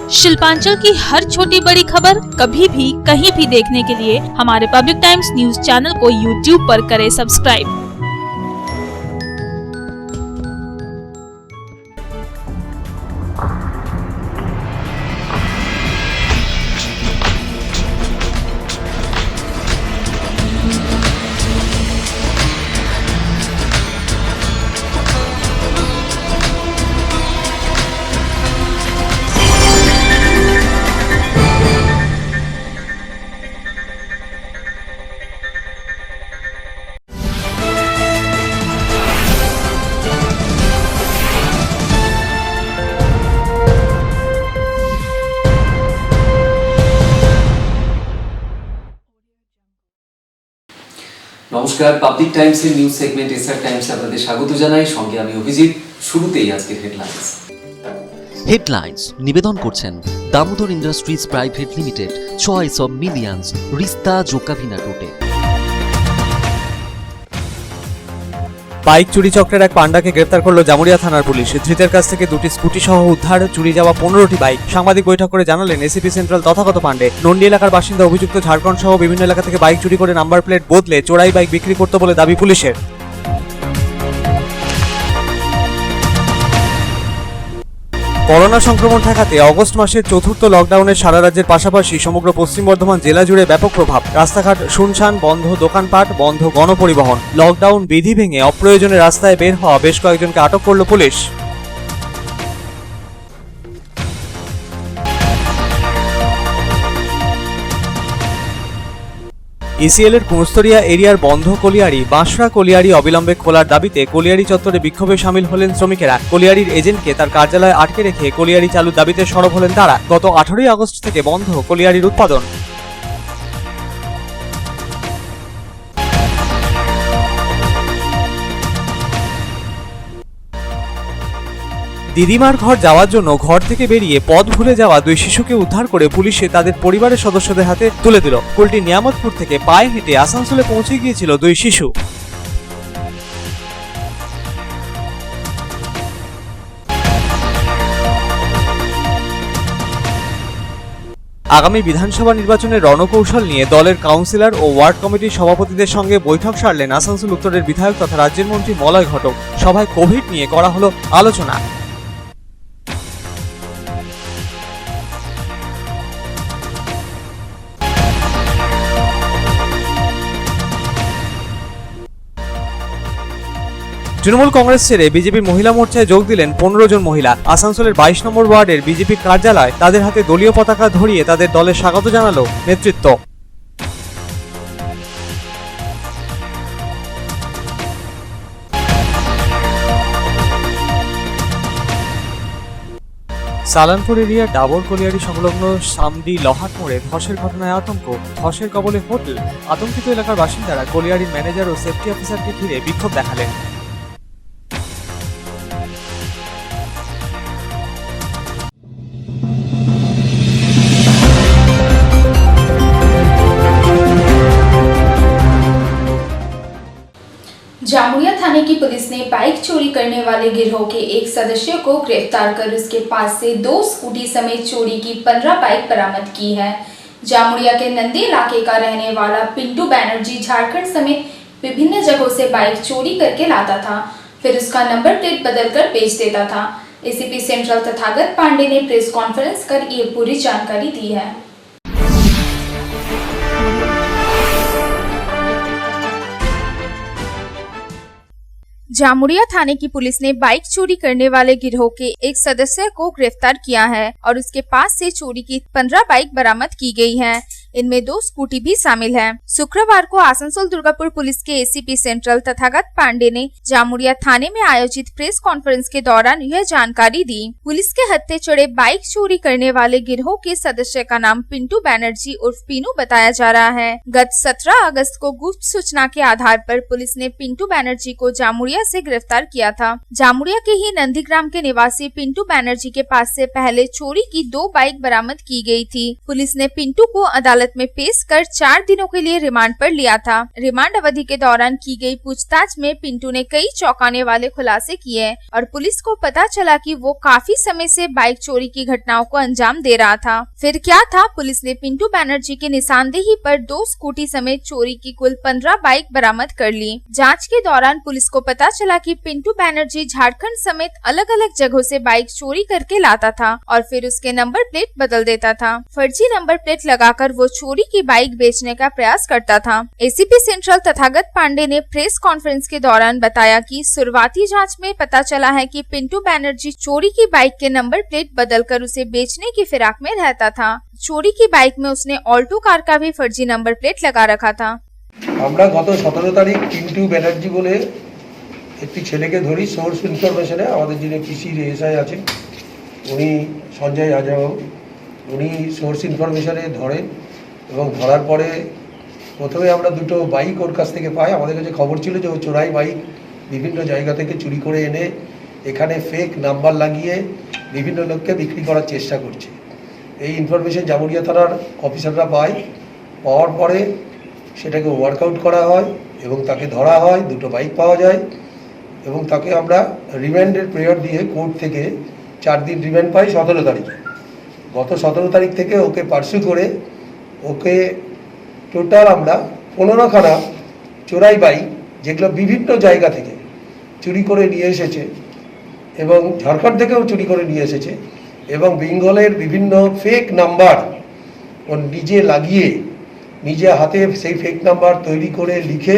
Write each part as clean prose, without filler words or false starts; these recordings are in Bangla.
शिल्पांचल की हर छोटी बड़ी खबर कभी भी कहीं भी देखने के लिए हमारे पब्लिक टाइम्स न्यूज चैनल को यूट्यूब पर करें सब्सक्राइब। নমস্কার, পাবলিক টাইমসের নিউজ সেগমেন্ট এসআর টাইমসে আপনাদের স্বাগত জানাই। সঙ্গে আমি অভিজিৎ। শুরুতেই আজকের হেডলাইন্স নিবেদন করছেন Damodar industries private limited, choice of millions, রিস্তা জোকাভিনা রুটে। বাইক চুরি চক্রের এক পান্ডাকে গ্রেপ্তার করলো জামুরিয়া থানার পুলিশ। ধৃতের কাছ থেকে দুটি স্কুটি সহ উদ্ধার, চুরি যাওয়া 15টি বাইক। সাংবাদিক বৈঠক করে জানালেন এসিপি সেন্ট্রাল তথাগত পান্ডে। নন্ডি এলাকার বাসিন্দা অভিযুক্ত ঝাড়খণ্ড সহ বিভিন্ন এলাকা থেকে বাইক চুরি করে নাম্বার প্লেট বদলে চোরাই বাইক বিক্রি করত বলে দাবি পুলিশের। করোনা সংক্রমণ ঠেকাতে অগস্ট মাসের চতুর্থ লকডাউনের সারা রাজ্যের পাশাপাশি সমগ্র পশ্চিম বর্ধমান জেলা জুড়ে ব্যাপক প্রভাব। রাস্তাঘাট শুনশান, বন্ধ দোকানপাট, বন্ধ গণপরিবহন। লকডাউন বিধি ভেঙে অপ্রয়োজনে রাস্তায় বের হওয়া বেশ কয়েকজনকে আটক করল পুলিশ। ইসিএল এর কুমস্তরিয়া এরিয়ার বন্ধ কলিয়ারি বাঁশরা কলিয়ারি অবিলম্বে খোলার দাবিতে কলিয়ারি চত্বরে বিক্ষোভে সামিল হলেন শ্রমিকেরা। কলিয়ারির এজেন্টকে তার কার্যালয়ে আটকে রেখে কলিয়ারি চালুর দাবিতে সরব হলেন তারা। গত 18 আগস্ট থেকে বন্ধ কলিয়ারির উৎপাদন। দিদিমার ঘর যাওয়ার জন্য ঘর থেকে বেরিয়ে পথ ভুলে যাওয়া দুই শিশুকে উদ্ধার করে পুলিশে তাদের পরিবারের সদস্যদের হাতে তুলে দিল। কুলটি নিয়ামতপুর থেকে পায়ে হেঁটে আসানসোলে পৌঁছে গিয়েছিল দুই শিশু। আগামী বিধানসভা নির্বাচনের রণকৌশল নিয়ে দলের কাউন্সিলর ও ওয়ার্ড কমিটির সভাপতিদের সঙ্গে বৈঠক সারলেন আসানসোল উত্তরের বিধায়ক তথা রাজ্যের মন্ত্রী মলয় ঘটক। সভায় কোভিড নিয়ে করা হলো আলোচনা। তৃণমূল কংগ্রেস ছেড়ে বিজেপি মহিলা মোর্চায় যোগ দিলেন 15 জন মহিলা। আসানসোলের 22 নম্বর ওয়ার্ডের বিজেপি কার্যালয় তাদের হাতে দলীয় পতাকা ধরিয়ে তাদের দলে স্বাগত জানালো নেতৃত্ব। সালানপুর এরিয়ার ডাবর কলিয়ারি সংলগ্ন সামডি লহাট মোড়ে ধসের ঘটনায় আতঙ্ক। ধসের কবলে হোটেল। আতঙ্কিত এলাকার বাসিন্দারা কলিয়ারির ম্যানেজার ও সেফটি অফিসারকে ঘিরে বিক্ষোভ দেখালেন। जामुरिया थाने की पुलिस ने बाइक चोरी करने वाले गिरोह के एक सदस्य को गिरफ्तार कर उसके पास से 2 स्कूटी समेत चोरी की 15 बाइक बरामद की है। जामुरिया के नंदी इलाके का रहने वाला पिंटू बैनर्जी झारखंड समेत विभिन्न जगहों से बाइक चोरी करके लाता था, फिर उसका नंबर प्लेट बदलकर बेच देता था। एसीपी सेंट्रल तथागत पांडे ने प्रेस कॉन्फ्रेंस कर ये पूरी जानकारी दी है। जामुरिया थाने की पुलिस ने बाइक चोरी करने वाले गिरोह के एक सदस्य को गिरफ्तार किया है और उसके पास से चोरी की 15 बाइक बरामद की गई हैं। इनमें 2 स्कूटी भी शामिल हैं। शुक्रवार को आसनसोल दुर्गापुर पुलिस के एसीपी सेंट्रल तथागत पांडे ने जामुरिया थाने में आयोजित प्रेस कॉन्फ्रेंस के दौरान यह जानकारी दी। पुलिस के हत्थे चढ़े बाइक चोरी करने वाले गिरोह के सदस्य का नाम पिंटू बैनर्जी उर्फ पीनू बताया जा रहा है। गत 17 अगस्त को गुप्त सूचना के आधार पर पुलिस ने पिंटू बैनर्जी को जामुरिया जामुड़िया से गिरफ्तार किया था। जामुड़िया के ही नंदीग्राम के निवासी पिंटू बैनर्जी के पास से पहले चोरी की 2 बाइक बरामद की गई थी। पुलिस ने पिंटू को अदालत में पेश कर 4 दिनों के लिए रिमांड पर लिया था। रिमांड अवधि के दौरान की गई पूछताछ में पिंटू ने कई चौंकाने वाले खुलासे किए और पुलिस को पता चला कि वो काफी समय से बाइक चोरी की घटनाओं को अंजाम दे रहा था। फिर क्या था? पुलिस ने पिंटू बैनर्जी के निशानदेही पर 2 स्कूटी समेत चोरी की कुल 15 बाइक बरामद कर ली। जांच के दौरान पुलिस को पता चला कि पिंटू बैनर्जी झारखंड समेत अलग अलग जगहों से बाइक चोरी करके लाता था और फिर उसके नंबर प्लेट बदल देता था। फर्जी नंबर प्लेट लगाकर वो चोरी की बाइक बेचने का प्रयास करता था। एसीपी सेंट्रल तथागत पांडे ने प्रेस कॉन्फ्रेंस के दौरान बताया कि शुरुआती जांच में पता चला है कि पिंटू बैनर्जी चोरी की बाइक के नंबर प्लेट बदलकर उसे बेचने की फिराक में रहता था। चोरी की बाइक में उसने ऑल्टो कार का भी फर्जी नंबर प्लेट लगा रखा था। আমরা গত 17 তারিখ পিন্টু ব্যানার্জি বলে একটি ছেলেকে ধরি সোর্স ইনফরমেশনে। আমাদের যিনি পিসি এসআই আছেন উনি সঞ্জয় রাজাবাবু, উনি সোর্স ইনফরমেশনে ধরেন এবং ধরার পরে প্রথমে আমরা 2টো বাইক ওর কাছ থেকে পাই। আমাদের কাছে খবর ছিল যে ও চোরাই বাইক বিভিন্ন জায়গা থেকে চুরি করে এনে এখানে ফেক নাম্বার লাগিয়ে বিভিন্ন লোককে বিক্রি করার চেষ্টা করছে। এই ইনফরমেশন জামুরিয়া থানার অফিসাররা পায়। পাওয়ার পরে সেটাকে ওয়ার্কআউট করা হয় এবং তাকে ধরা হয়। 2টো বাইক পাওয়া যায় এবং তাকে আমরা রিমান্ডের প্রেয়ার দিয়ে কোর্ট থেকে 4 দিন রিমান্ড পাই 17 তারিখে। গত 17 তারিখ থেকে ওকে পার্সু করে ওকে টোটাল আমরা 15খানা চোরাই বাইক যেগুলো বিভিন্ন জায়গা থেকে চুরি করে নিয়ে এসেছে এবং ঝাড়খণ্ড থেকেও চুরি করে নিয়ে এসেছে এবং বেঙ্গলের বিভিন্ন ফেক নাম্বার ও নিজে লাগিয়ে নিজে হাতে সেই ফেক নাম্বার তৈরি করে লিখে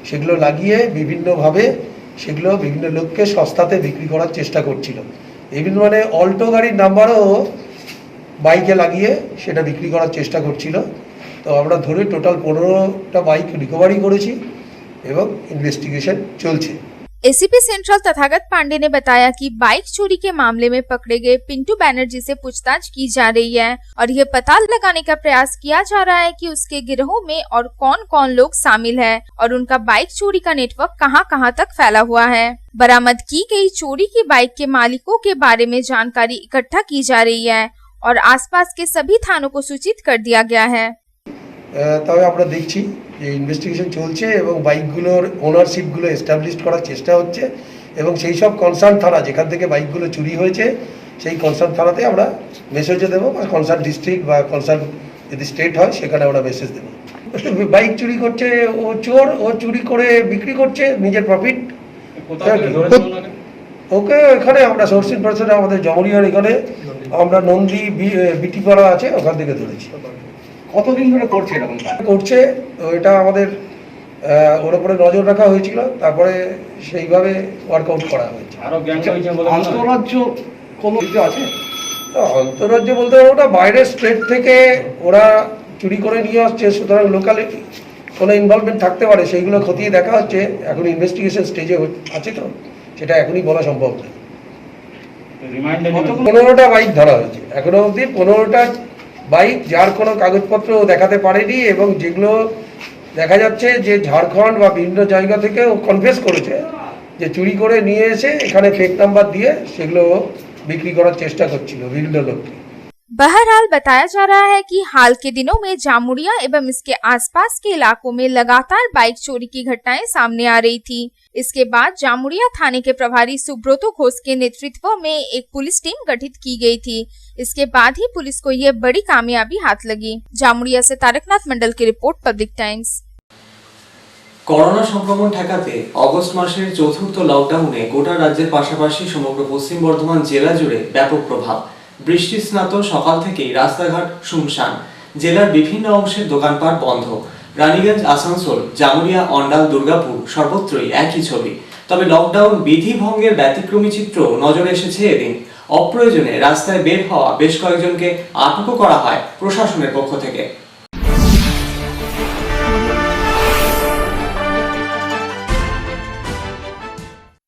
সেগুলো লাগিয়ে বিভিন্নভাবে সেগুলো বিভিন্ন লোককে সস্তাতে বিক্রি করার চেষ্টা করছিল। বিভিন্ন মানে অল্টো গাড়ির নাম্বারও বাইকে লাগিয়ে সেটা বিক্রি করার চেষ্টা করছিল। তো আমরা ধরে টোটাল 15টা বাইক রিকভারি করেছি এবং ইনভেস্টিগেশন চলছে। एसीपी सेंट्रल तथागत पांडे ने बताया कि बाइक चोरी के मामले में पकड़े गए पिंटू बैनर्जी से पूछताछ की जा रही है और यह पता लगाने का प्रयास किया जा रहा है कि उसके गिरोह में और कौन कौन लोग शामिल है और उनका बाइक चोरी का नेटवर्क कहां कहां तक फैला हुआ है। बरामद की गई चोरी की बाइक के मालिकों के बारे में जानकारी इकट्ठा की जा रही है और आसपास के सभी थानों को सूचित कर दिया गया है। তবে আমরা দেখছি যে ইনভেস্টিগেশন চলছে এবং বাইকগুলোর ওনারশিপগুলো এস্টাবলিশ করার চেষ্টা হচ্ছে এবং সেই সব কনসার্ন থানা যেখান থেকে বাইকগুলো চুরি হয়েছে সেই কনসার্ন থানাতে আমরা মেসেজও দেবো বা কনসার্ন ডিস্ট্রিক্ট বা কনসার্ন যদি স্টেট হয় সেখানে আমরা মেসেজ দেবো। বাইক চুরি করছে, ও চোর, ও চুরি করে বিক্রি করছে নিজের প্রফিট। ওকে এখানে আমরা সোর্স ইনফরমেশনে আমাদের জমরিয়ার এখানে আমরা নন্দী বিটিপাড়া আছে ওখান থেকে ধরেছি। কতদিন ধরে করছে এরকম করছে? এটা আমাদের ওর উপরে নজর রাখা হয়েছিল, তারপরে সেইভাবে ওয়ার্কআউট করা হয়েছে। আরো গ্যাং হয়েছে বলে আন্তঃরাজ্য কোনো কিছু আছে? আন্তঃরাজ্য বলতে ওটা বাইরের স্টেট থেকে ওরা চুরি করে নিয়ে আসছে, সুতরাং লোকাল কোনো ইনভলভমেন্ট থাকতে পারে, সেইগুলো খতিয়ে দেখা হচ্ছে। এখন ইনভেস্টিগেশন স্টেজে আছে, তো সেটা এখনই বলা সম্ভব নয়। 15টা বাইক ধরা হয়েছে এখনো অবধি। 15টা বাইক যার কোনো কাগজপত্র দেখাতে পারেনি এবং যেগুলো দেখা যাচ্ছে যে ঝাড়খণ্ড বা বিভিন্ন জায়গা থেকে ও কনফেস করেছে যে চুরি করে নিয়ে এসে এখানে ফেক নাম্বার দিয়ে সেগুলো বিক্রি করার চেষ্টা করছিল বিভিন্ন লোককে। बहरहाल बताया जा रहा है कि हाल के दिनों में जामुड़िया एवं इसके आसपास के इलाकों में लगातार बाइक चोरी की घटनाएं सामने आ रही थी। इसके बाद जामुड़िया थाने के प्रभारी सुब्रतो घोष के नेतृत्व में एक पुलिस टीम गठित की गई थी। इसके बाद ही पुलिस को यह बड़ी कामयाबी हाथ लगी। जामुड़िया से तारकनाथ मंडल की रिपोर्ट, पब्लिक टाइम्स। করোনা সংক্রমণ ঠেকাতে অগস্ট মাসের চতুর্থ লকডাউনে গোটা রাজ্যের পাশাপাশি সমগ্র পশ্চিম বর্ধমান জেলা জুড়ে ব্যাপক প্রভাব। বৃষ্টি স্নাত সকাল থেকেই রাস্তাঘাট শুনশান, জেলার বিভিন্ন অংশের দোকানপাট বন্ধ। রানীগঞ্জ, আসানসোল, জামুরিয়া, অন্ডাল, দুর্গাপুর সর্বত্রই একই ছবি। তবে লকডাউন বিধি ভঙ্গের ব্যতিক্রমী চিত্র নজরে এসেছে এদিন। অপ্রয়োজনে রাস্তায় বের হওয়া বেশ কয়েকজনকে আটকও করা হয় প্রশাসনের পক্ষ থেকে।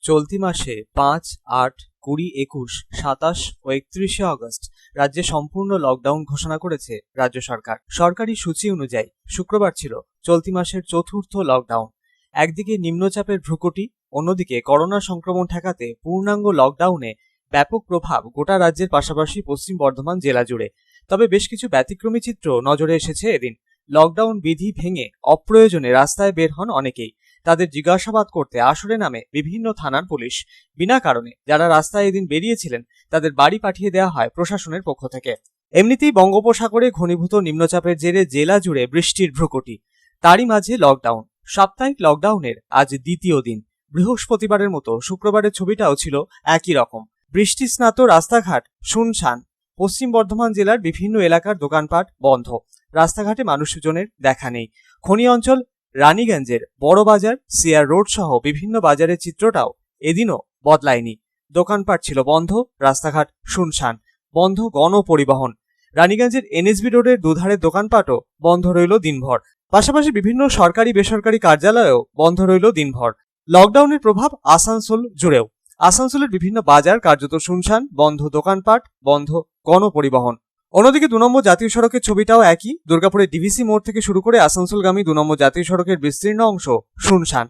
চলতি মাসে 5, 8, 20, 21, 27 ও 31 আগস্ট রাজ্যে সম্পূর্ণ লকডাউন ঘোষণা করেছে রাজ্য সরকার। সরকারি সূচি অনুযায়ী শুক্রবার ছিল চলতি মাসের চতুর্থ লকডাউন। একদিকে নিম্নচাপের ভ্রুকুটি, অন্যদিকে করোনা সংক্রমণ ঠেকাতে পূর্ণাঙ্গ লকডাউনে ব্যাপক প্রভাব গোটা রাজ্যের পাশাপাশি পশ্চিম বর্ধমান জেলা জুড়ে। তবে বেশ কিছু ব্যতিক্রমী চিত্র নজরে এসেছে এদিন। লকডাউন বিধি ভেঙে অপ্রয়োজনে রাস্তায় বের হন অনেকেই। তাদের জিজ্ঞাসাবাদ করতে আসরে নামে বিভিন্ন থানার পুলিশ। বিনা কারণে যারা রাস্তায় এদিন বেরিয়েছিলেন তাদের বাড়ি পাঠিয়ে দেওয়া হয় প্রশাসনের পক্ষ থেকে। এমনিতেই বঙ্গোপসাগরে ঘনীভূত নিম্নচাপের জেরে জেলা জুড়ে বৃষ্টির ভ্রুকুটি। তারই মাঝে লকডাউন। সাপ্তাহিক লকডাউনের আজ দ্বিতীয় দিন। বৃহস্পতিবারের মতো শুক্রবারের ছবিটাও ছিল একই রকম। বৃষ্টিস্নাত রাস্তাঘাট শুনশান। পশ্চিম বর্ধমান জেলার বিভিন্ন এলাকার দোকানপাট বন্ধ। রাস্তাঘাটে মানুষজনের দেখা নেই। খনি অঞ্চল রানীগঞ্জের বড় বাজার, সিআর রোড সহ বিভিন্ন বাজারের চিত্রটাও এদিনও বদলায়নি। দোকানপাট ছিল বন্ধ, রাস্তাঘাট শুনশান। বন্ধ গণপরিবহন। রানীগঞ্জের এনএসবি রোডের দুধারের দোকানপাটও বন্ধ রইল দিনভর। পাশাপাশি বিভিন্ন সরকারি বেসরকারি কার্যালয়ও বন্ধ রইল দিনভর। লকডাউনের প্রভাব আসানসোল জুড়েও। আসানসোলের বিভিন্ন বাজার কার্যত শুনশান, বন্ধ দোকানপাট, বন্ধ গণপরিবহন। অন্যদিকে 2 নম্বর জাতীয় সড়কের ছবিটাও একই। দুর্গাপুরের ডিভিসি মোড় থেকে শুরু করে আসানসোলগামী 2 নম্বর জাতীয় সড়কের বিস্তীর্ণ অংশ শুনশান।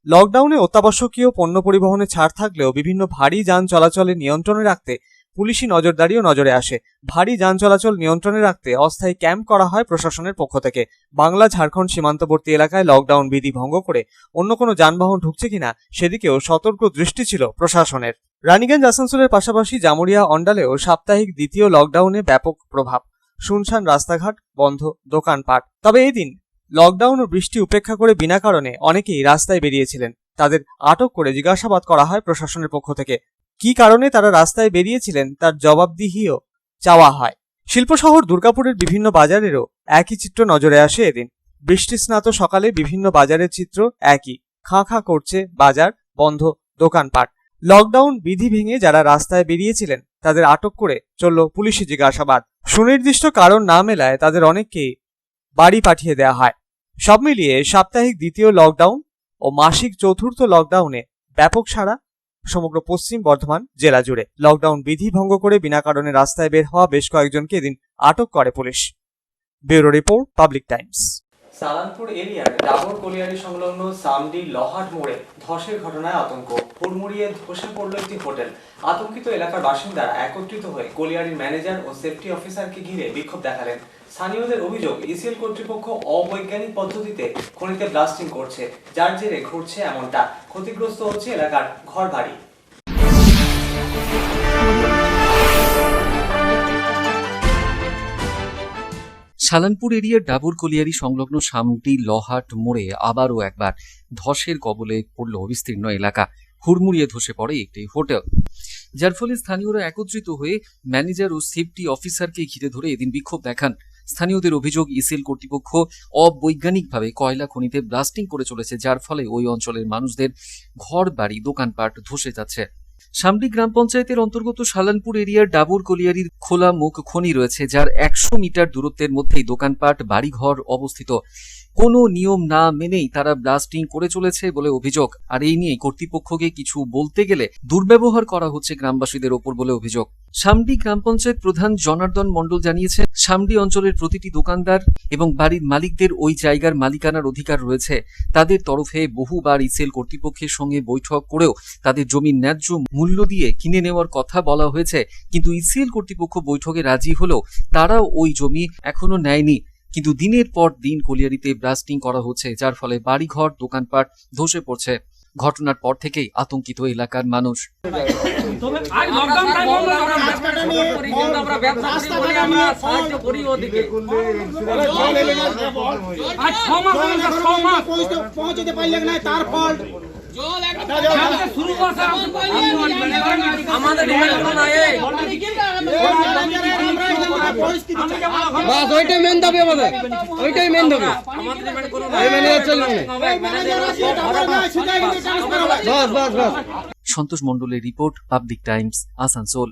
লকডাউনে অত্যাবশ্যকীয় পণ্য পরিবহনে ছাড় থাকলেও বিভিন্ন ভারী যান চলাচলে নিয়ন্ত্রণে রাখতে পুলিশি নজরদারিও নজরে আসে। ভারী যান চলাচল নিয়ন্ত্রণে রাখতে অস্থায়ী ক্যাম্প করা হয় প্রশাসনের পক্ষ থেকে। বাংলা ঝাড়খণ্ড সীমান্তবর্তী এলাকায় লকডাউন বিধি ভঙ্গ করে অন্য কোনো যানবাহন ঢুকছে কিনা সেদিকেও সতর্ক দৃষ্টি ছিল প্রশাসনের। রানীগঞ্জ আসানসোলের পাশাপাশি জামুরিয়া অন্ডালেও সাপ্তাহিক দ্বিতীয় লকডাউনে ব্যাপক প্রভাব। শুনশান রাস্তাঘাট, বন্ধ দোকানপাট। তবে এই দিন লকডাউন ও বৃষ্টি উপেক্ষা করে বিনা কারণে অনেকেই রাস্তায় বেরিয়েছিলেন। তাদের আটক করে জিজ্ঞাসাবাদ করা হয় প্রশাসনের পক্ষ থেকে। কি কারণে তারা রাস্তায় বেরিয়েছিলেন তার জবাবদিহিও চাওয়া হয়। শিল্প শহর দুর্গাপুরের বিভিন্ন বাজারেরও একই চিত্র নজরে আসে এদিন। বৃষ্টিস্নাত সকালে বিভিন্ন বাজারের চিত্র একই। খাঁ খাঁ করছে বাজার, বন্ধ দোকানপাট। লকডাউন বিধি ভেঙে যারা রাস্তায় বেরিয়েছিলেন তাদের আটক করে চলল পুলিশি জিজ্ঞাসাবাদ। সুনির্দিষ্ট কারণ না মেলায় তাদের অনেককেই বাড়ি পাঠিয়ে দেওয়া হয়। সব মিলিয়ে সাপ্তাহিক দ্বিতীয় লকডাউন ও মাসিক চতুর্থ লকডাউনে ব্যাপক সাড়া সমগ্র পশ্চিম বর্ধমান জেলা জুড়ে। লকডাউন বিধি ভঙ্গ করে বিনা কারণে রাস্তায় বের হওয়া বেশ কয়েকজনকে এদিন আটক করে police. Bureau report, public Times. Salanpur এরিয়ার ডাবর কলিয়ারি সংলগ্ন সামডি লহাট মোড়ে ধসের ঘটনায় আতঙ্ক। হুড়মুড়িয়ে ধসে পড়ল একটি হোটেল। আতঙ্কিত এলাকার বাসিন্দারা একত্রিত হয়ে কলিয়ারির ম্যানেজার ও সেফটি অফিসারকে ঘিরে বিক্ষোভ দেখালেন। স্থানীয়দের অভিযোগ, ইসিএল কর্তৃপক্ষ অবৈজ্ঞানিক পদ্ধতিতে খনিতে ব্লাস্টিং করছে, যার জেরে ঘটছে এমনটা। ক্ষতিগ্রস্ত হচ্ছে এলাকার ঘরবাড়ি। সালানপুর এরিয়ার ডাবর কলিয়ারি সংলগ্ন সামটি লহাট মোড়ে আবারও একবার ধসের কবলে পড়ল বিস্তীর্ণ এলাকা। হুড়মুড়িয়ে ধসে পড়ে একটি হোটেল, যার ফলে স্থানীয়রা একত্রিত হয়ে ম্যানেজার ও সেফটি অফিসারকে ঘিরে ধরে এদিন বিক্ষোভ দেখান। স্থানীয়দের অভিযোগ, ইসিএল কর্তৃপক্ষ অবৈজ্ঞানিকভাবে কয়লা খনিতে ব্লাস্টিং করে চলেছে, যার ফলে ওই অঞ্চলের মানুষদের ঘর বাড়ি দোকানপাট ধসে যাচ্ছে। সামডি গ্রাম পঞ্চায়েতের অন্তর্গত সালানপুর এরিয়ার ডাবর কলিয়ারির খোলা মুখ খনি রয়েছে, যার 100 মিটার দূরত্বের মধ্যেই দোকানপাট বাড়িঘর অবস্থিত। কোনো নিয়ম না মেনেই তারা ব্লাস্টিং করে চলেছে বলে অভিযোগ। আর এই নিয়ে কর্তৃপক্ষকে কিছু বলতে গেলে দুর্ব্যবহার করা হচ্ছে গ্রামবাসীদের ওপর বলে অভিযোগ। সামডি গ্রাম পঞ্চায়েত প্রধান জনার্দন মণ্ডল জানিয়েছেন, সামডি অঞ্চলের প্রতিটি দোকানদার এবং বাড়ির মালিকদের ওই জায়গার মালিকানার অধিকার রয়েছে। তাদের তরফে বহুবার ইসিএল কর্তৃপক্ষের সঙ্গে বৈঠক করেও তাদের জমির ন্যায্য মূল্য দিয়ে কিনে নেওয়ার কথা বলা হয়েছে, কিন্তু ইসিএল কর্তৃপক্ষ বৈঠকে রাজি হলেও তারাও ওই জমি এখনো নেয়নি। কিন্তু দিনের পর দিন কলিয়ারিতে ব্লাস্টিং করা হচ্ছে, যার ফলে বাড়িঘর দোকানপাট ধসে পড়ছে। ঘটনার পর থেকেই আতঙ্কিত এলাকার মানুষ। ওইটাই মেন দাবি আমাদের, ওইটাই মেন দাবি। সন্তোষ মণ্ডলের রিपोर्ट, पब्लिक टाइम्स, आसनसोल।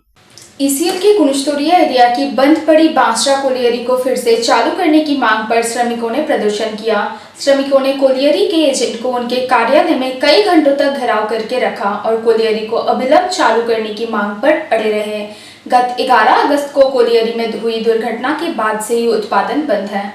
ईसीएल के गुणस्तोरिया एरिया की बंद पड़ी बांसरा कोलियरी को फिर से चालू करने की मांग पर श्रमिकों ने प्रदर्शन किया। श्रमिकों ने कोलियरी के एजेंट को उनके कार्यालय में कई घंटों तक घेराव करके रखा और कोलियरी को अविलंब चालू करने की मांग पर अड़े रहे। गत 11 अगस्त को कोलियरी में हुई दुर्घटना के बाद से ही उत्पादन बंद है।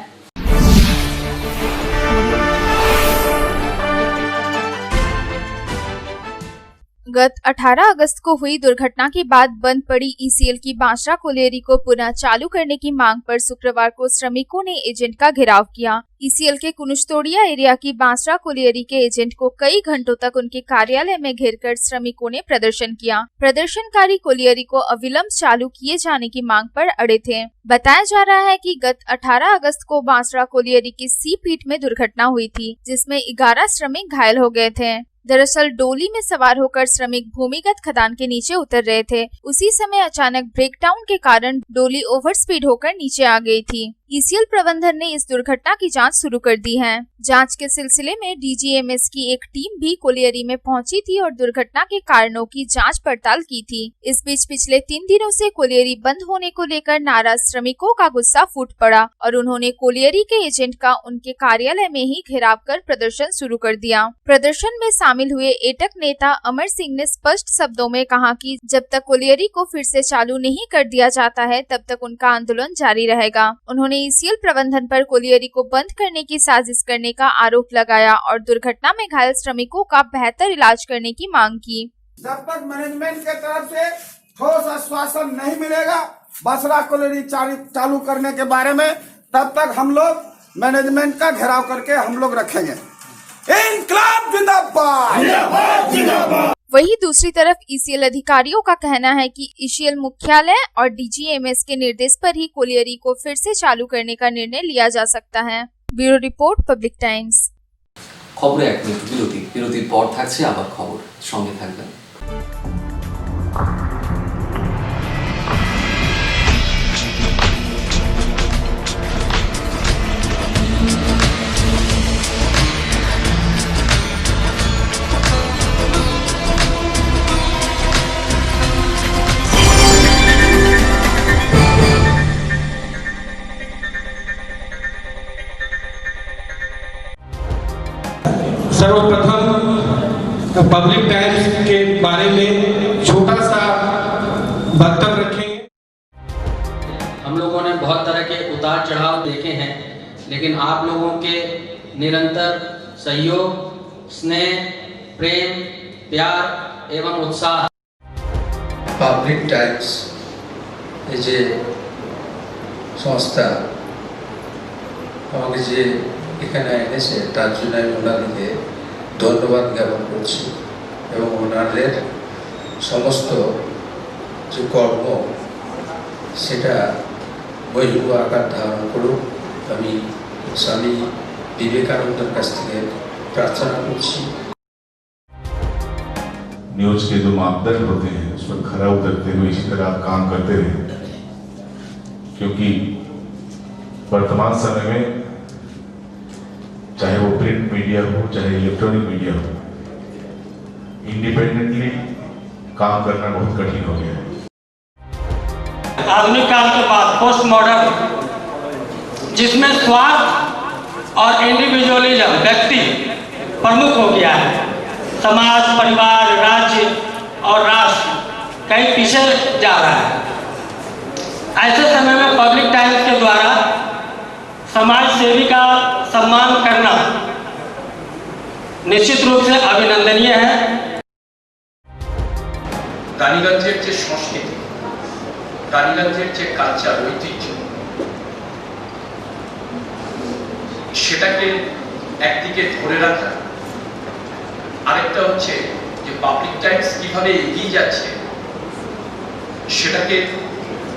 गत 18 अगस्त को हुई दुर्घटना के बाद बंद पड़ी ईसीएल की बांसरा कोलियरी को पुनः चालू करने की मांग पर शुक्रवार को श्रमिकों ने एजेंट का घेराव किया। ईसीएल के कुनुस्तोड़िया एरिया की बांसरा कोलियरी के एजेंट को कई घंटों तक उनके कार्यालय में घेरकर श्रमिकों ने प्रदर्शन किया। प्रदर्शनकारी कोलियरी को अविलंब चालू किए जाने की मांग पर अड़े थे। बताया जा रहा है कि गत 18 अगस्त को बांसरा कोलियरी की सी पीट में दुर्घटना हुई थी, जिसमें 11 श्रमिक घायल हो गए थे। दरअसल डोली में सवार होकर श्रमिक भूमिगत खदान के नीचे उतर रहे थे। उसी समय अचानक ब्रेकडाउन के कारण डोली ओवर स्पीड होकर नीचे आ गई थी। ईसीएल प्रबंधन ने इस दुर्घटना की जांच शुरू कर दी है। जांच के सिलसिले में डीजीएमएस की एक टीम भी कोलियरी में पहुंची थी और दुर्घटना के कारणों की जांच पड़ताल की थी। इस बीच पिछले 3 दिनों से कोलियरी बंद होने को लेकर नाराज श्रमिकों का गुस्सा फूट पड़ा और उन्होंने कोलियरी के एजेंट का उनके कार्यालय में ही घेराव कर प्रदर्शन शुरू कर दिया। प्रदर्शन में शामिल हुए एटक नेता अमर सिंह ने स्पष्ट शब्दों में कहा कि जब तक कोलियरी को फिर से चालू नहीं कर दिया जाता है तब तक उनका आंदोलन जारी रहेगा। उन्होंने ईसीएल प्रबंधन पर कोलियरी को बंद करने की साजिश करने का आरोप लगाया और दुर्घटना में घायल श्रमिकों का बेहतर इलाज करने की मांग की। जब तक मैनेजमेंट के तरफ से ठोस आश्वासन नहीं मिलेगा बांसरा कोलियरी चालू करने के बारे में, तब तक हम लोग मैनेजमेंट का घेराव करके हम लोग रखेंगे। इंकलाब जिंदाबाद। वहीं दूसरी तरफ ईसीएल अधिकारियों का कहना है कि ईसीएल मुख्यालय और डीजीएमएस के निर्देश पर ही कोलियरी को फिर से चालू करने का निर्णय लिया जा सकता है। Bureau report, public times. খবরে 1 মিনিট বিরতির পর থাকছে আবার খবর, সঙ্গে থাকবেন। सर्वप्रथम पब्लिक टाइम्स के बारे में छोटा सा वक्तव्य रखेंगे। हम लोगों ने बहुत तरह के उतार चढ़ाव देखे हैं, लेकिन आप लोगों के निरंतर सहयोग, स्नेह, प्रेम, प्यार एवं उत्साह पब्लिक टाइम्स যে সংস্থা আমাকে যে এখানে এনেছে তার জন্য আমি ওনাদেরকে ধন্যবাদ জ্ঞাপন করছি এবং ওনাদের সমস্ত যে কর্ম সেটা বহির্ভ আকার ধারণ করুক আমি স্বামী বিবেকানন্দের কাছ থেকে প্রার্থনা করছি। न्यूज के जो मापदंड होते हैं उस पर खरा उतरते हुए इसी तरह आप काम करते रहे, क्योंकि वर्तमान समय में चाहे वो प्रिंट मीडिया हो चाहे इलेक्ट्रॉनिक मीडिया हो, इंडिपेंडेंटली काम करना बहुत कठिन हो गया है। आधुनिक काल के बाद पोस्ट मॉडर्न, जिसमें स्वार्थ और इंडिविजुअलिज्म व्यक्ति प्रमुख हो गया है, समाज, परिवार, राज्य और राष्ट्र कहीं पीछे जा रहा है। ऐसे समय में पब्लिक टाइम्स के द्वारा समाज सेवी का सम्मान करना निश्चित रूप से अभिनंदनीय है। রানীগঞ্জের যে সংস্কৃতি, রানীগঞ্জের যে কালচার, ঐতিহ্য, সেটাকে একদিকে ধরে রাখা, আরেকটা হচ্ছে যে পাবলিক টাইমস কিভাবে এগিয়ে যাচ্ছে সেটাকে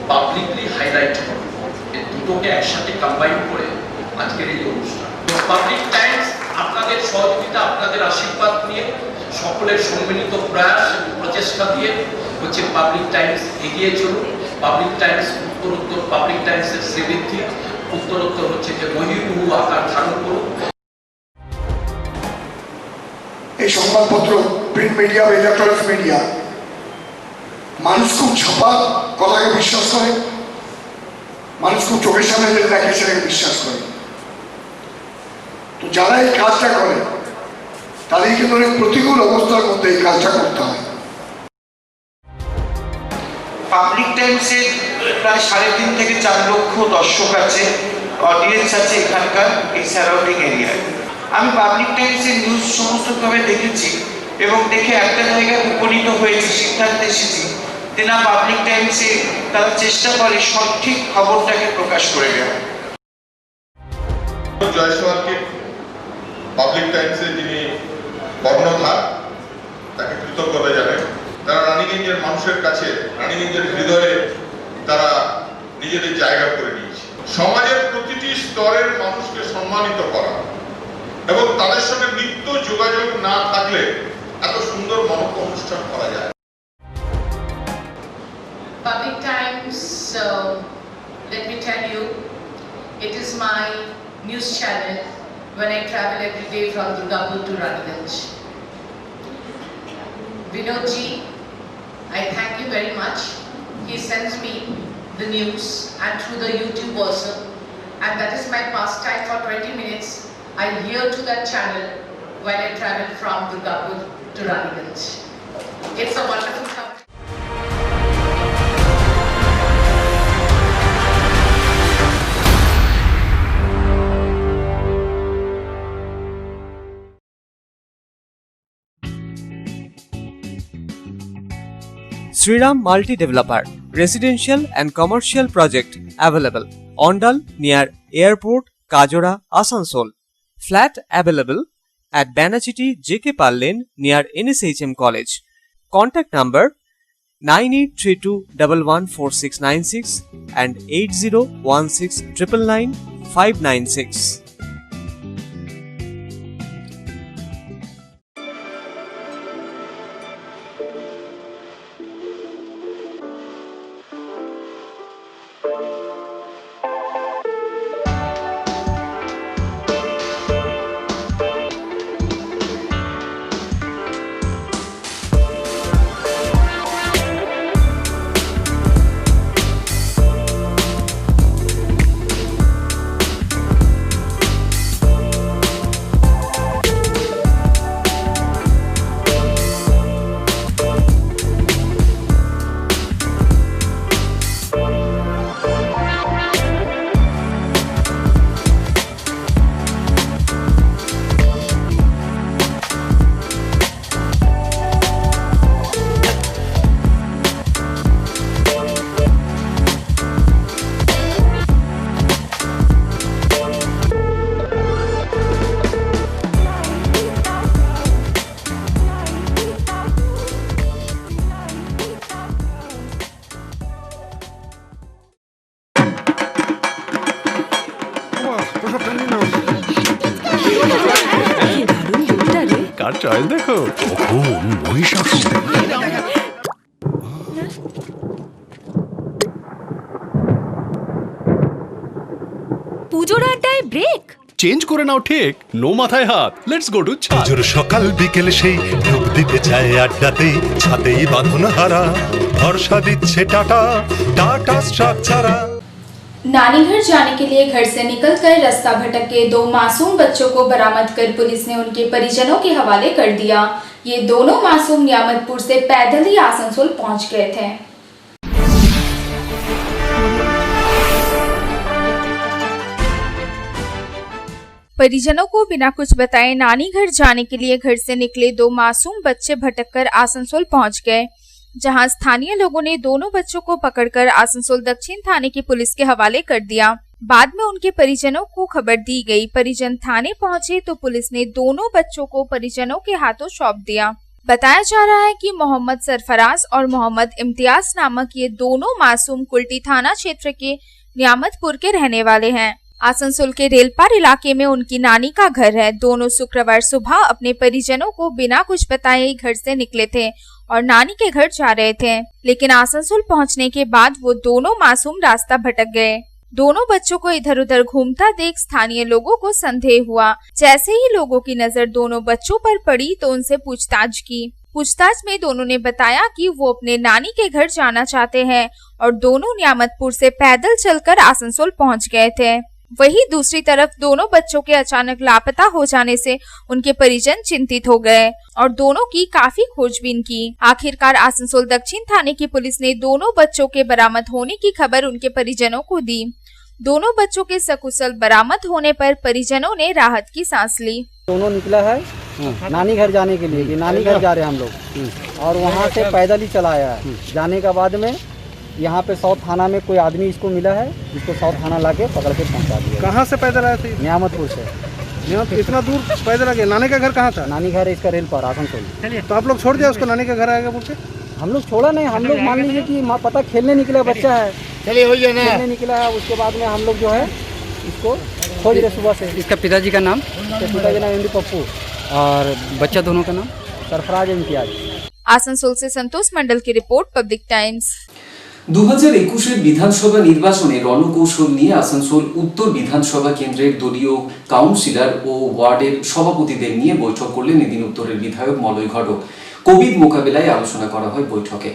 পাবলিকলি হাইলাইট করা, এই দুটোকে একসাথে কম্বাইন করে আজকের এই অনুষ্ঠান। পাবলিক টাইমস আপনাদের সহযোগিতা, আপনাদের আশীর্বাদ নিয়ে, সকলের সম্মিলিত প্রয়াস প্রচেষ্টা দিয়ে হচ্ছে পাবলিক টাইমস এগিয়ে চলুন। পাবলিক টাইমস উত্তরোত্তর, পাবলিক টাইমসের শ্রীবৃদ্ধি উত্তরোত্তর হচ্ছে যে বহির্ভূ আকার ধারণ করুন। এই সংবাদপত্র, প্রিন্ট মিডিয়া বা ইলেকট্রনিক্স মিডিয়া, মানুষ খুব ছাপা কথাকে বিশ্বাস করে, মানুষ খুব চোখের সামনে যেটা দেখে সেটাকে বিশ্বাস করে। তো যারা এই কাজটা করে তাদের কিন্তু অনেক প্রতিকূল অবস্থার মধ্যে এই কাজটা করতে হয়। পাবলিক টাইমসে প্রায় 3.5 থেকে 4 লক্ষ দর্শক আছে, অডিয়েন্স আছে এখানকার এই সারাউন্ডিং এরিয়ায়। আমি পাবলিক টাইমসের নিউজ সমস্তভাবে দেখেছি এবং দেখে একটা জায়গায় উপনীত হয়েছে, সিদ্ধান্তে এসেছি তেনা পাবলিক টাইমসে তারা চেষ্টা করে সঠিক খবরটাকে প্রকাশ করে দেওয়া। জয়সওয়ালকে পাবলিক টাইমসে যিনি কর্ণধার, তাকে কৃতজ্ঞতা জানাই। তারা রানীগঞ্জের মানুষের কাছে, রানীগঞ্জের হৃদয়ে তারা নিজেদের জায়গা করে নিয়েছে। সমাজের প্রতিটি স্তরের মানুষকে সম্মানিত করা এবং তাদের সঙ্গে নিত্য যোগাযোগ না থাকলে এত সুন্দর মহৎ অনুষ্ঠান করা যায়। Public Times, let me tell you, it is my news channel when I travel every day from Durgapur to Raniganj. Vinodji, I thank you very much. He sends me the news and through the YouTube also, and that is my pastime for 20 minutes. I hear to that channel when I travel from Durgapur to Raniganj. It's a wonderful company. Sriram Multi Developer, residential and commercial project available. Ondal near Airport, Kajora, Asansol. Flat available at Banachiti JK Pal Lane near NSHM College. Contact number 9832114696 and 8016999596. Car choice দেখো, কখন মহিষাসুর। পুজোর আড্ডায় ব্রেক চেঞ্জ করে নাও ঠিক, নো মাথায় হাত। লেটস গো টু ছাদ। পুজোর সকাল বিকেল সেই ডুব দিতে যায় আড্ডাতে, ছাদেই বাঁধন হারা ভরসা দিচ্ছে টাটা, টাটা স্ট্রাকচারা। नानी घर जाने के लिए घर से निकलकर रास्ता भटक के 2 मासूम बच्चों को बरामद कर पुलिस ने उनके परिजनों के हवाले कर दिया। ये दोनों मासूम नियामतपुर से पैदल ही आसनसोल पहुंच गए थे। परिजनों को बिना कुछ बताए नानी घर जाने के लिए घर से निकले 2 मासूम बच्चे भटककर आसनसोल पहुंच गए, जहां स्थानीय लोगों ने दोनों बच्चों को पकड़कर आसनसोल दक्षिण थाने की पुलिस के हवाले कर दिया। बाद में उनके परिजनों को खबर दी गई। परिजन थाने पहुंचे तो पुलिस ने दोनों बच्चों को परिजनों के हाथों सौंप दिया। बताया जा रहा है कि मोहम्मद सरफराज और मोहम्मद इम्तियाज नामक ये दोनों मासूम कुल्टी थाना क्षेत्र के नियामतपुर के रहने वाले हैं। आसनसोल के रेलपार इलाके में उनकी नानी का घर है। दोनों शुक्रवार सुबह अपने परिजनों को बिना कुछ बताए घर से निकले थे और नानी के घर जा रहे थे, लेकिन आसनसोल पहुंचने के बाद वो दोनों मासूम रास्ता भटक गए। दोनों बच्चों को इधर उधर घूमता देख स्थानीय लोगों को संदेह हुआ। जैसे ही लोगों की नजर दोनों बच्चों पर पड़ी तो उनसे पूछताछ की। पूछताछ में दोनों ने बताया कि वो अपने नानी के घर जाना चाहते हैं और दोनों नियामतपुर से पैदल चलकर आसनसोल पहुंच गए थे। वहीं दूसरी तरफ दोनों बच्चों के अचानक लापता हो जाने से उनके परिजन चिंतित हो गए और दोनों की काफी खोजबीन की। आखिरकार आसनसोल दक्षिण थाने की पुलिस ने दोनों बच्चों के बरामद होने की खबर उनके परिजनों को दी। दोनों बच्चों के सकुशल बरामद होने पर परिजनों ने राहत की सांस ली। दोनों निकला है नानी घर जाने के लिए कि नानी घर जा रहे हैं हम लोग, और वहाँ से पैदल ही चला आया है। जाने के बाद में यहाँ पे साउथ थाना में कोई आदमी इसको मिला है, इसको साउथ थाना लाके पकड़ के पहुँचा दिया। कहाँ से पैदल आए थे? नियामतपुर से। इतना दूर पैदल आ गए? नानी का घर कहाँ था? नानी घर इसका रेल पर आसनसोल। तो आप लोग छोड़ दिया उसको, नानी का घर आएगा बोल के? हम लोग छोड़ा नहीं, हम लोग मान लीजिए कि पता खेलने निकला बच्चा है, खेलने निकला है, उसके बाद में हम लोग जो है इसको खोज रहे सुबह से। इसका पिताजी का नाम? इसके पिताजी का नाम एमडी पप्पू और बच्चा दोनों का नाम? सरफराज इम्तियाज। आसनसोल से संतोष मंडल की रिपोर्ट, पब्लिक टाइम्स। 2021 বিধানসভা নির্বাচনে রণকৌশল নিয়ে আসানসোল উত্তর বিধানসভা কেন্দ্রের দলীয় কাউন্সিলর ও ওয়ার্ডের সভাপতিদের নিয়ে বৈঠক করলেন এদিন উত্তরের বিধায়ক মলয় ঘটক। কোভিড মোকাবিলায় আলোচনা করা হয় বৈঠকে।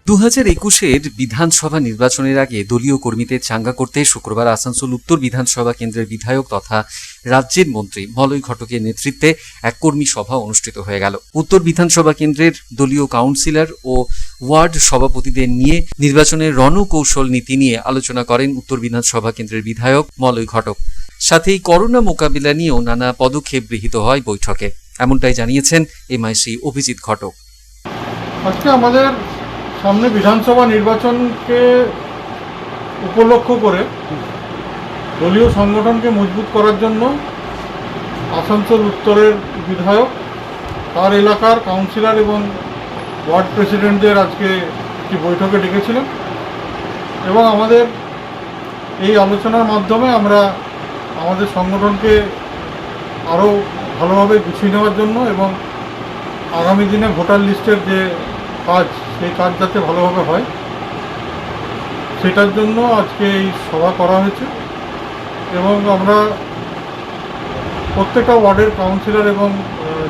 2021 বিধানসভা নির্বাচনের আগে দলীয় কর্মীদের চাঙ্গা করতে শুক্রবার আসানসোল উত্তর বিধানসভা কেন্দ্রের বিধায়ক তথা রাজ্যের মন্ত্রী মলয় ঘটকের নেতৃত্বে এক কর্মী সভা অনুষ্ঠিত হয়ে গেল। উত্তর বিধানসভা কেন্দ্রের দলীয় কাউন্সিলর ও ওয়ার্ড সভাপতিদের নিয়ে নির্বাচনের রণকৌশল নীতি নিয়ে আলোচনা করেন উত্তর বিধানসভা কেন্দ্রের বিধায়ক মলয় ঘটক। সাথেই করোনা মোকাবিলা নিয়েও নানা পদক্ষেপ গৃহীত হয় বৈঠকে, এমনটাই জানিয়েছেন এমআইসি অভিজিৎ ঘটক। আজকে আমাদের সামনে বিধানসভা নির্বাচনকে উপলক্ষ করে দলীয় সংগঠনকে মজবুত করার জন্য আসানসোল উত্তরের বিধায়ক তার এলাকার কাউন্সিলর এবং ওয়ার্ড প্রেসিডেন্টদের আজকে একটি বৈঠকে ডেকেছিলেন এবং আমাদের এই আলোচনার মাধ্যমে আমরা আমাদের সংগঠনকে আরও ভালোভাবে গুছিয়ে নেওয়ার জন্য এবং আগামী দিনে ভোটার লিস্টের যে কাজ সেই কাজ যাতে ভালোভাবে হয় সেটার জন্য আজকে এই সভা করা হয়েছে এবং আমরা প্রত্যেকটা ওয়ার্ডের কাউন্সিলর এবং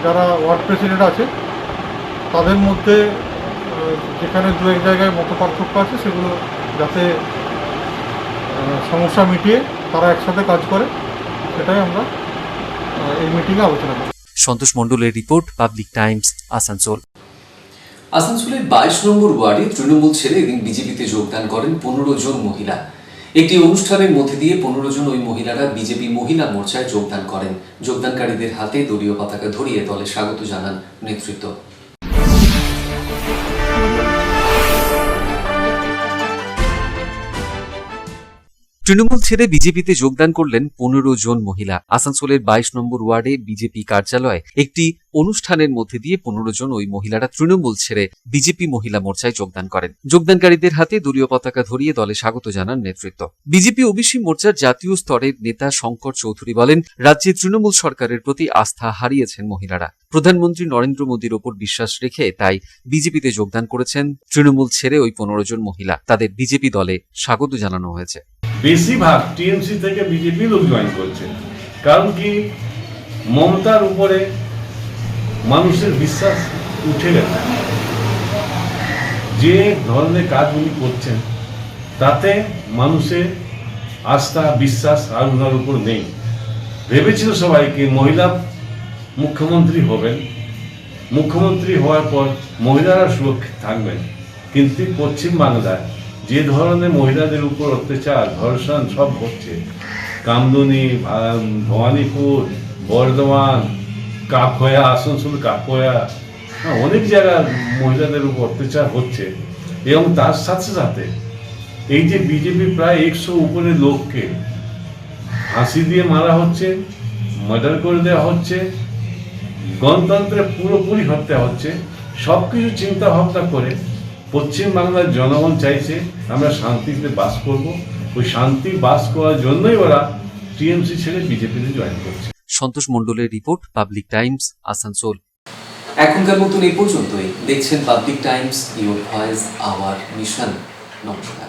যারা ওয়ার্ড প্রেসিডেন্ট আছে তাদের মধ্যে যেখানে দু এক জায়গায় মতপার্থক্য আছে সেগুলো যাতে সমস্যা মিটিয়ে তারা একসাথে কাজ করে সেটাই আমরা এই মিটিংয়ে আলোচনা করি। সন্তোষ মণ্ডলের রিপোর্ট, পাবলিক টাইমস, আসানসোল। আসানসোলের 22 নম্বর ওয়ার্ডে তৃণমূল ছেড়ে এদিন বিজেপিতে যোগদান করেন 15 জন মহিলা। একটি অনুষ্ঠানের মধ্যে দিয়ে 15 জন ওই মহিলারা বিজেপি মহিলা মোর্চায় যোগদান করেন। যোগদানকারীদের হাতে দলীয় পতাকা ধরিয়ে দলে স্বাগত জানান নেতৃত্ব। তৃণমূল ছেড়ে বিজেপিতে যোগদান করলেন 15 জন মহিলা। আসানসোলের 22 নম্বর ওয়ার্ডে বিজেপি কার্যালয়ে একটি অনুষ্ঠানের মধ্যে দিয়ে 15 জন ওই মহিলারা তৃণমূল ছেড়ে বিজেপি মহিলা মোর্চায় যোগদান করেন। যোগদানকারীদের হাতে দলীয় পতাকা ধরিয়ে দলে স্বাগত জানান নেতৃত্ব। বিজেপি ওবিসি মোর্চার জাতীয় স্তরের নেতা শঙ্কর চৌধুরী বলেন, রাজ্যে তৃণমূল সরকারের প্রতি আস্থা হারিয়েছেন মহিলারা। প্রধানমন্ত্রী নরেন্দ্র মোদীর ওপর বিশ্বাস রেখে তাই বিজেপিতে যোগদান করেছেন তৃণমূল ছেড়ে ওই 15 জন মহিলা। তাদের বিজেপি দলে স্বাগত জানানো হয়েছে। বেশিরভাগ টিএমসি থেকে বিজেপি লোক জয়েন করছে, কারণ কি মমতার উপরে মানুষের বিশ্বাস উঠে গেছে। যে ধরনের কাজগুলি করছেন তাতে মানুষের আস্থা বিশ্বাস আর ওনার উপর নেই। ভেবেছিল সবাইকে মহিলা মুখ্যমন্ত্রী হবেন, মুখ্যমন্ত্রী হওয়ার পর মহিলারা সুরক্ষিত থাকবেন, কিন্তু পশ্চিম বাংলায় যে ধরনের মহিলাদের উপর অত্যাচার ধর্ষণ সব হচ্ছে, কামদুনি, ভবানীপুর, বর্ধমান, কাকয়া, আসানসোল কাকয়া, অনেক জায়গায় মহিলাদের উপর অত্যাচার হচ্ছে এবং তার সাথে সাথে এই যে বিজেপি প্রায় 100 উপরে লোককে ফাঁসি দিয়ে মারা হচ্ছে, মার্ডার করে দেওয়া হচ্ছে, গণতন্ত্রের পুরোপুরি হত্যা হচ্ছে। সব কিছু চিন্তা ভাবনা করে পশ্চিম বাংলার জনগণ চাইছে আমরা শান্তিতে বাস করব। ওই শান্তি বাস করার জন্যই ওরা টিএমসি ছেড়ে বিজেপিতে জয়েন করছে। সন্তোষ মণ্ডলের রিপোর্ট, পাবলিক টাইমস, আসানসোল। এখনকার মতন এই পর্যন্তই। দেখছেন public Times, your voice hour mission. নমস্কার।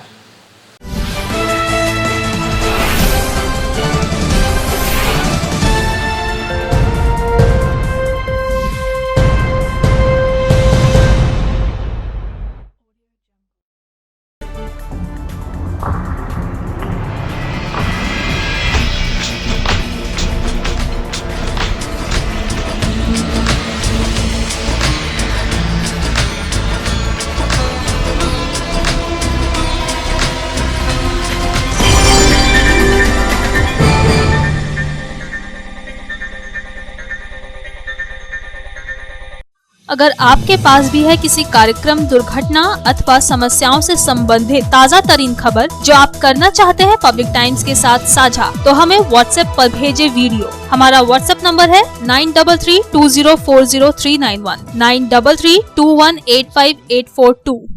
अगर आपके पास भी है किसी कार्यक्रम, दुर्घटना अथवा समस्याओं से संबंधित ताज़ा तरीन खबर जो आप करना चाहते हैं पब्लिक टाइम्स के साथ साझा, तो हमें व्हाट्सएप पर भेजे वीडियो। हमारा व्हाट्सएप नंबर है 9332040391 9332185842।